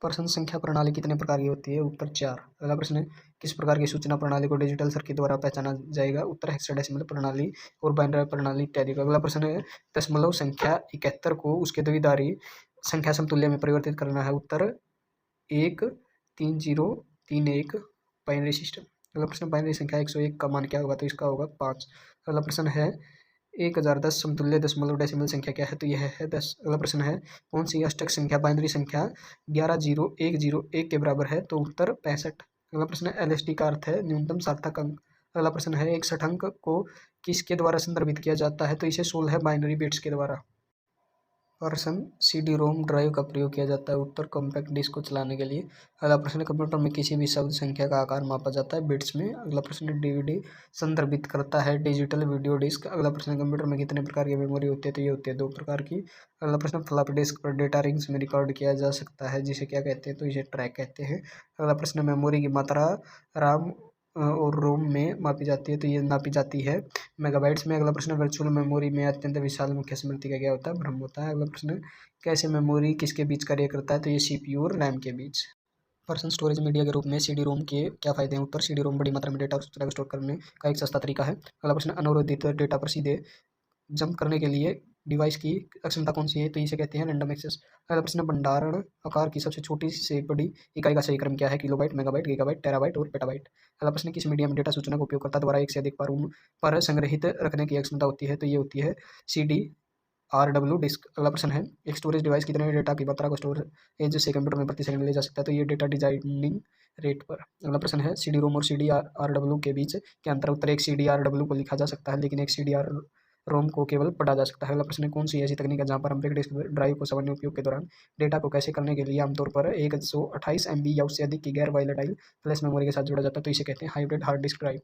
प्रश्न संख्या प्रणाली कितने प्रकार की होती है? उत्तर 4। अगला प्रश्न है, किस प्रकार की सूचना प्रणाली को डिजिटल सर्किट द्वारा पहचाना जाएगा? उत्तर हेक्साडेसिमल प्रणाली और बाइनरी प्रणाली इत्यादि का। अगला प्रश्न है, दशमलव संख्या 71 को उसके द्विआधारी संख्या समतुल्य में परिवर्तित करना है। उत्तर 1 3 0 3 1 बाइनरी सिस्टम। अगला प्रश्न, बाइनरी संख्या 101 का मान क्या होगा? तो इसका होगा 5। अगला प्रश्न है, 1010 समतुल्य दशमलव डेसिमल संख्या क्या है? तो यह है 10। अगला प्रश्न है, कौन सी अष्टक संख्या बाइनरी संख्या 110101 के बराबर है? तो उत्तर 65। अगला प्रश्न है, एलएसडी का अर्थ है न्यूनतम सार्थक अंक। अगला प्रश्न है, 61 अंक को किसके द्वारा संदर्भित किया जाता है? तो इसे 16 बाइनरी बिट्स के द्वारा। प्रश्न, सीडी रोम ड्राइव का प्रयोग किया जाता है। उत्तर कॉम्पैक्ट डिस्क को चलाने के लिए। अगला प्रश्न, कंप्यूटर में किसी भी शब्द संख्या का आकार मापा जाता है बिट्स में। अगला प्रश्न, डीवीडी संदर्भित करता है डिजिटल वीडियो डिस्क। अगला प्रश्न, कंप्यूटर में कितने प्रकार की मेमोरी होती है? तो ये होती है 2 प्रकार की। अगला प्रश्न, फ्लॉपी डिस्क पर डेटा रिंग्स में रिकॉर्ड किया जा सकता है जिसे क्या कहते हैं? तो इसे ट्रैक कहते हैं। अगला प्रश्न, मेमोरी की मात्रा राम और रोम में मापी जाती है। तो ये नापी जाती है मेगाबाइट्स में। अगला प्रश्न, वर्चुअल मेमोरी में अत्यंत विशाल मुख्य स्मृति का क्या होता है? भ्रम होता है। अगला प्रश्न, कैसे मेमोरी किसके बीच कार्य करता है? तो ये सीपीयू और रैम के बीच। प्रश्न, स्टोरेज मीडिया के रूप में सीडी रोम के क्या फायदे हैं? उत्तर, सीडी रोम बड़ी मात्रा में डेटा और सूचना को स्टोर करने का एक सस्ता तरीका है। अगला प्रश्न, अनुरोधित डेटा पर सीधे जंप करने के लिए डिवाइस की अक्षमता कौन सी है? तो इसे कहते हैं रैंडम एक्सेस। अगला प्रश्न, भंडारण आकार की सबसे छोटी से बड़ी इकाई का सही क्रम क्या है? किलोबाइट, मेगाबाइट, गीगाबाइट, टेराबाइट और पेटाबाइट। अगला प्रश्न, किस मीडिया में डेटा सूचना को उपयोगकर्ता द्वारा एक से अधिक बार पर संग्रहित रखने की क्षमता होती है? तो ये होती है सीडी आरडब्ल्यू डिस्क। अगला प्रश्न है, एक स्टोरेज डिवाइस कितने डेटा की मात्रा को स्टोरेज से कंप्यूटर में प्रति सेकंड ले जा सकता है? तो ये डेटा डिजाइनिंग रेट पर। अगला प्रश्न है, सीडी रोम और सीडी आरडब्ल्यू के बीच क्या अंतर? उत्तर, एक सीडी आरडब्ल्यू को लिखा जा सकता है लेकिन एक सीडी आर रोम को केवल पढ़ा जा सकता है। अगला प्रश्न है, कौन सी ऐसी तकनीक है जहां पर हम ब्रेक डिस्क ड्राइव को सामान्य उपयोग के दौरान डेटा को कैसे करने के लिए आमतौर पर 128 MB या उससे अधिक की गैर वाइलेटाइल फ्लैश मेमोरी के साथ जोड़ा जाता है? तो इसे कहते हैं हाइब्रिड हार्ड डिस्क ड्राइव।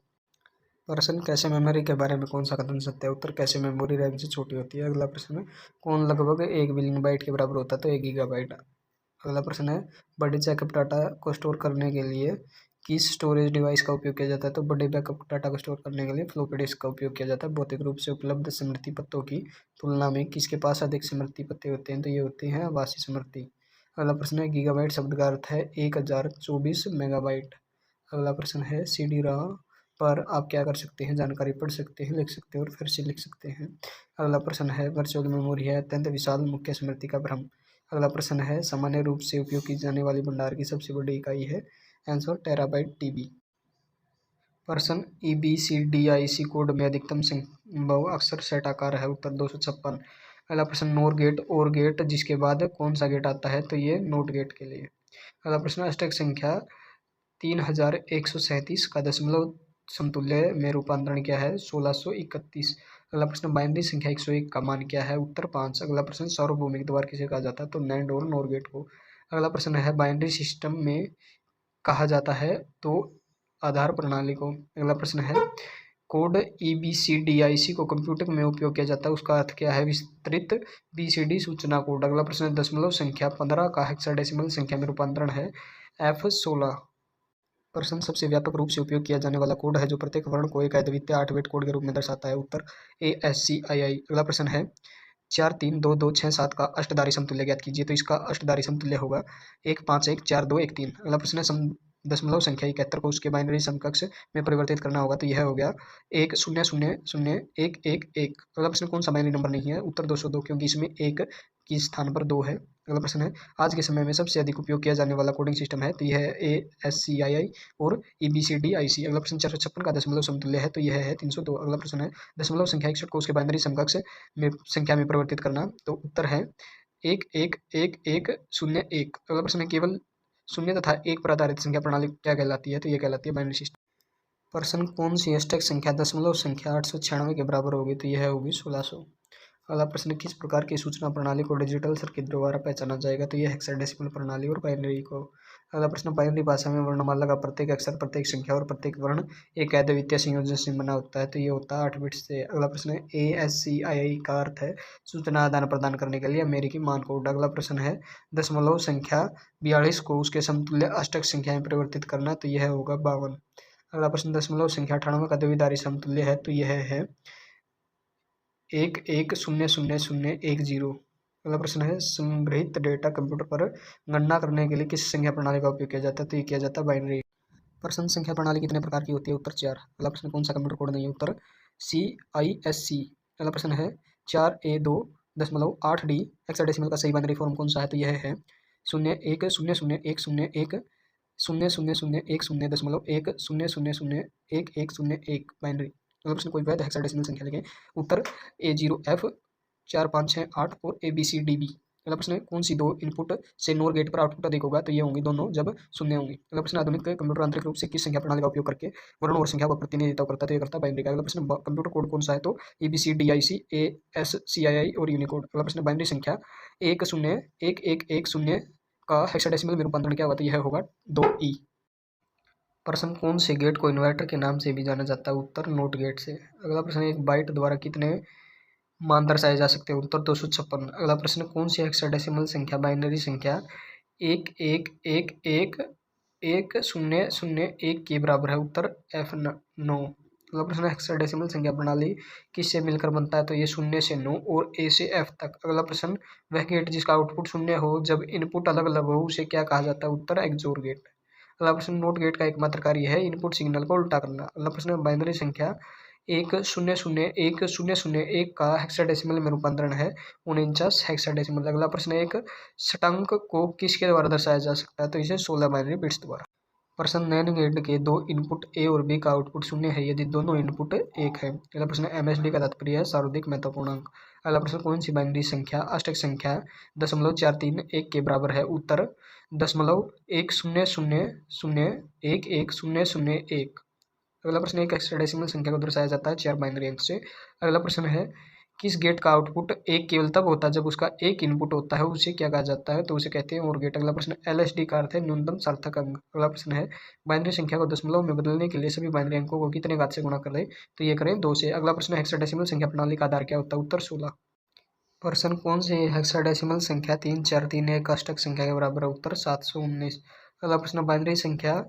प्रश्न, कैशे मेमोरी के बारे में कौन सा कथन सत्य है? उत्तर, कैशे मेमोरी रैम से छोटी होती है। अगला प्रश्न है, कौन लगभग 1 बिलियन बाइट के बराबर होता है? तो 1 गीगाबाइट। अगला प्रश्न है, बड़े बैकअप डाटा को स्टोर करने के लिए किस स्टोरेज डिवाइस का उपयोग किया जाता है? तो बड़े बैकअप डाटा को स्टोर करने के लिए फ्लॉपी डिस्क का उपयोग किया जाता है। भौतिक रूप से उपलब्ध स्मृति पत्तों की तुलना में किसके पास अधिक स्मृति पत्ते होते हैं? तो ये होते हैं आभासी स्मृति। अगला प्रश्न है, गीगाबाइट शब्द का अर्थ है 1024 मेगाबाइट। अगला प्रश्न है, सीडी रोम पर आप क्या कर सकते हैं? जानकारी पढ़ सकते हैं, लिख सकते हैं और फिर से लिख सकते हैं। अगला प्रश्न है, वर्चुअल मेमोरी है अत्यंत विशाल मुख्य स्मृति का भ्रम। अगला प्रश्न है, सामान्य रूप से उपयोग की जाने वाली भंडार की सबसे बड़ी इकाई है? Answer, terabyte TB. प्रश्न, EBCDIC कोड में अधिकतम संभव अक्षर सेट आकार है? उत्तर, 256। अगला प्रश्न, नोर गेट और गेट जिसके बाद कौन सा गेट आता है? तो ये नोट गेट के लिए। अगला प्रश्न, अष्टक संख्या 3137 का दशमलव समतुल्य में रूपांतरण क्या है? 1631। अगला प्रश्न, बाइनरी संख्या 101 का मान क्या है? उत्तर, 5। अगला प्रश्न, सार्वभौमिक द्वार किसे कहा जाता है? तो नैंड और नोर गेट को। अगला प्रश्न है, बाइनरी सिस्टम में कहा जाता है? तो आधार प्रणाली को। अगला प्रश्न है, कोड EBCDIC को कंप्यूटर में उपयोग किया जाता है उसका अर्थ क्या है? विस्तृत BCD सूचना कोड। अगला प्रश्न, दशमलव संख्या 15 का हेक्साडेसिमल संख्या में रूपांतरण है? F16। प्रश्न, सबसे व्यापक रूप से उपयोग किया जाने वाला कोड है जो प्रत्येक वर्ण को एक अद्वितीय 8 बिट कोड के रूप में दर्शाता है? उत्तर, ASCII। अगला प्रश्न है, 4 3 2 2 6 7 का अष्टधारी समतुल्य ज्ञात कीजिए। तो इसका अष्टधारी समतुल्य होगा 1 5 1 4 2 1 3। अगला प्रश्न है, दशमलव संख्या 71 को उसके बाइनरी समकक्ष में परिवर्तित करना होगा। तो यह हो गया 1 0 0 0 1 1 1। अगला प्रश्न, कौन सा बाइनरी नंबर नहीं है? उत्तर, 202, क्योंकि इसमें 1 की स्थान पर 2 है। अगला प्रश्न है, आज के समय में सबसे अधिक उपयोग किया जाने वाला कोडिंग सिस्टम है? तो यह है ASCII और EBCDIC। अगला प्रश्न, 456 का दशमलव समतुल्य है? तो यह है 302। अगला प्रश्न है, दशमलव संख्या 61 को उसके बाइनरी समकक्ष में संख्या में परिवर्तित करना। तो उत्तर है 1 1 1 1 0 1। अगला प्रश्न है, केवल शून्य तथा एक पर आधारित संख्या प्रणाली क्या कहलाती है? तो ये कहलाती है बाइनरी सिस्टम। प्रश्न, कौन सी अष्टक संख्या दशमलव संख्या 896 के बराबर होगी? तो यह होगी 1600। अगला प्रश्न, किस प्रकार की सूचना प्रणाली को डिजिटल सर्किट द्वारा पहचाना जाएगा? तो यह हेक्साडेसिमल प्रणाली और बाइनरी को। अगला प्रश्न, बाइनरी भाषा में वर्णमाला का प्रत्येक अक्षर, प्रत्येक संख्या और प्रत्येक वर्ण एक अद्वितीय संयोजन से बना होता है? तो ये होता है 8 बिट्स से। अगला प्रश्न, ASCII का अर्थ है सूचना आदान प्रदान करने के लिए अमेरिकी मान कोड। अगला प्रश्न है, दशमलव संख्या 42 को उसके समतुल्य अष्टक संख्या में परिवर्तित करना। तो यह होगा 52। अगला प्रश्न, दशमलव संख्या 98 का द्विआधारी समतुल्य है? तो यह है 1 1 0 0 0 1 0। अगला प्रश्न है संग्रहित डेटा कंप्यूटर पर गणना करने के लिए किस संख्या प्रणाली का उपयोग किया जाता है? तो ये किया जाता है बाइनरी। प्रश्न संख्या प्रणाली कितने प्रकार की होती है? उत्तर 4। अगला प्रश्न कौन सा कंप्यूटर कोड नहीं है? उत्तर CISC। अगला प्रश्न है 4A2.8D हेक्साडेसिमल का सही बाइनरी फॉर्म कौन सा है? तो यह है 0 1 0 0 1 0 1 0.1 0.1 बाइनरी। अगला प्रश्न कोई वैध हेक्साडेसिमल संख्या लिखें। उत्तर A0F 4 5 6 8 और ABCDB। अगला प्रश्न है कौन सी दो इनपुट से नोर गेट पर आउटपुट अधिक होगा? तो ये होंगी दोनों जब शून्य होंगी। अगला प्रश्न आधुनिक कंप्यूटर आंतरिक रूप से किस संख्या प्रणाली का उपयोग करके वर्ण और संख्या का प्रतिनिधित्व करता है? तो ये करता है बाइनरी का। अगला प्रश्न कंप्यूटर कोड कौन सा है? तो EBCDIC ASCII और यूनिकोड। अगला प्रश्न बाइनरी संख्या 1 0 1 1 1 0 का हेक्साडेसिमल में रूपांतरण क्या होगा? तो यह होगा 2E। प्रश्न कौन से गेट को इन्वर्टर के नाम से भी जाना जाता है? उत्तर नोट गेट से। अगला प्रश्न एक बाइट द्वारा कितने मान दर्शाए जा सकते हैं? उत्तर 256। अगला प्रश्न कौन सी हेक्साडेसिमल संख्या बाइनरी संख्या 1 1 1 1 1 0 0 1 के बराबर है? उत्तर F9। अगला प्रश्न हेक्साडेसिमल संख्या प्रणाली किससे मिलकर बनता है? तो ये 0 से 9 और A से F तक। अगला प्रश्न वह गेट जिसका आउटपुट 0 हो जब इनपुट अलग अलग हो उसे क्या कहा जाता है? उत्तर एक्सोर गेट। अगला प्रश्न नोट गेट का एकमात्र कार्य है इनपुट सिग्नल को उल्टा करना। अगला प्रश्न बाइनरी संख्या 1 0 0 1 0 0 1 का हेक्साडेसिमल में रूपांतरण है 49 हेक्साडेसिमल। अगला प्रश्न एक षटांक को किसके द्वारा दर्शाया जा सकता है? तो इसे 16 बाइनरी बिट्स द्वारा। प्रश्न नैन गेट के दो इनपुट A और B का आउटपुट 0 है यदि दोनों इनपुट 1 है। अगला प्रश्न MSD का तात्पर्य है सर्वाधिक महत्वपूर्णांक। अगला प्रश्न कौन सी बाइनरी संख्या अष्टक संख्या 0.431 के बराबर है? उत्तर 0.100011001। अगला प्रश्न एक हेक्साडेसिमल संख्या को दर्शाया जाता है 4 बाइनरी अंक से। अगला प्रश्न है किस गेट का आउटपुट 1 केवल तब होता है जब उसका एक इनपुट होता है उसे क्या कहा जाता है? तो उसे कहते हैं OR गेट। अगला प्रश्न LSD का अर्थ है न्यूनतम सार्थक अंक। अगला प्रश्न है बाइनरी संख्या को दशमलव में बदलने के लिए सभी बाइनरी अंकों को कितने घात से गुणा करें? तो ये करें 2 से। अगला प्रश्न हेक्साडेसिमल संख्या प्रणाली का आधार क्या होता है? उत्तर 16। प्रश्न कौन सी हेक्साडेसिमल संख्या 3431 अष्टक संख्या के बराबर है? उत्तर 719। अगला प्रश्न बाइनरी संख्या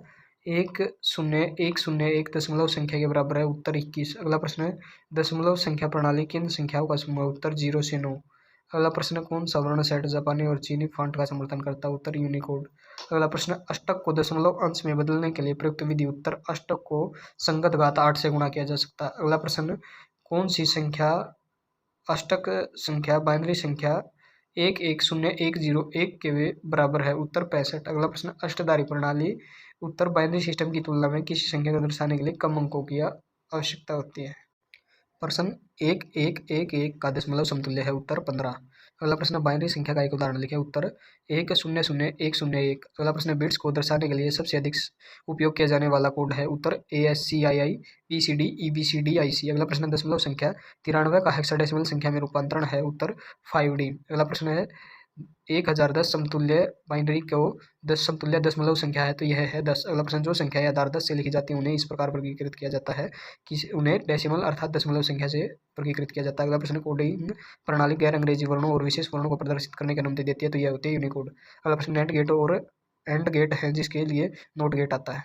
1 0 1 0 1 दशमलव संख्या के बराबर है? उत्तर 21। अगला प्रश्न है दशमलव संख्या प्रणाली किन संख्याओं का समूह है? उत्तर 0 से 9। अगला प्रश्न कौन सा वर्ण सेट जापानी और चीनी फॉन्ट का समर्थन करता है? उत्तर यूनिकोड। अगला प्रश्न अष्टक को दशमलव अंश में बदलने के लिए प्रयुक्त विधि? उत्तर अष्टक को संगत घात 8 से गुणा किया जा सकता है। अगला प्रश्न कौन सी संख्या अष्टक संख्या बाइनरी संख्या 1 1 0 1 0 1 के बराबर है? उत्तर 65। अगला प्रश्न अष्टधारी प्रणाली उत्तर बाइनरी सिस्टम की तुलना में किसी संख्या को दर्शाने के लिए कम अंकों की आवश्यकता होती है? प्रश्न 1 1 1 1 का दशमलव समतुल्य है? उत्तर 15। अगला प्रश्न बाइनरी संख्या का एक उदाहरण लिखें। उत्तर 1 0 0 1 0 1। अगला प्रश्न बिट्स को दर्शाने के लिए सबसे अधिक उपयोग किया जाने वाला कोड है? उत्तर ASCII BCD EBCDIC। अगला प्रश्न दशमलव संख्या 93 का हेक्साडेसिमल संख्या में रूपांतरण है? उत्तर 5D। अगला प्रश्न है 1010 समतुल्य बाइनरी को 10 समतुल्य दशमलव संख्या है? तो यह है 10। अगला प्रश्न जो संख्या आधार 10 से लिखी जाती है उन्हें इस प्रकार वर्गीकृत किया जाता है कि उन्हें डेसिमल अर्थात दशमलव संख्या से वर्गीकृत किया जाता है। अगला प्रश्न कोडिंग प्रणाली गैर अंग्रेजी वर्णों और विशेष वर्णों को प्रदर्शित करने की अनुमति देती है? तो यह होती है यूनिकोड। अगला प्रश्न नेट गेट और एंड गेट है जिसके लिए नोट गेट आता है।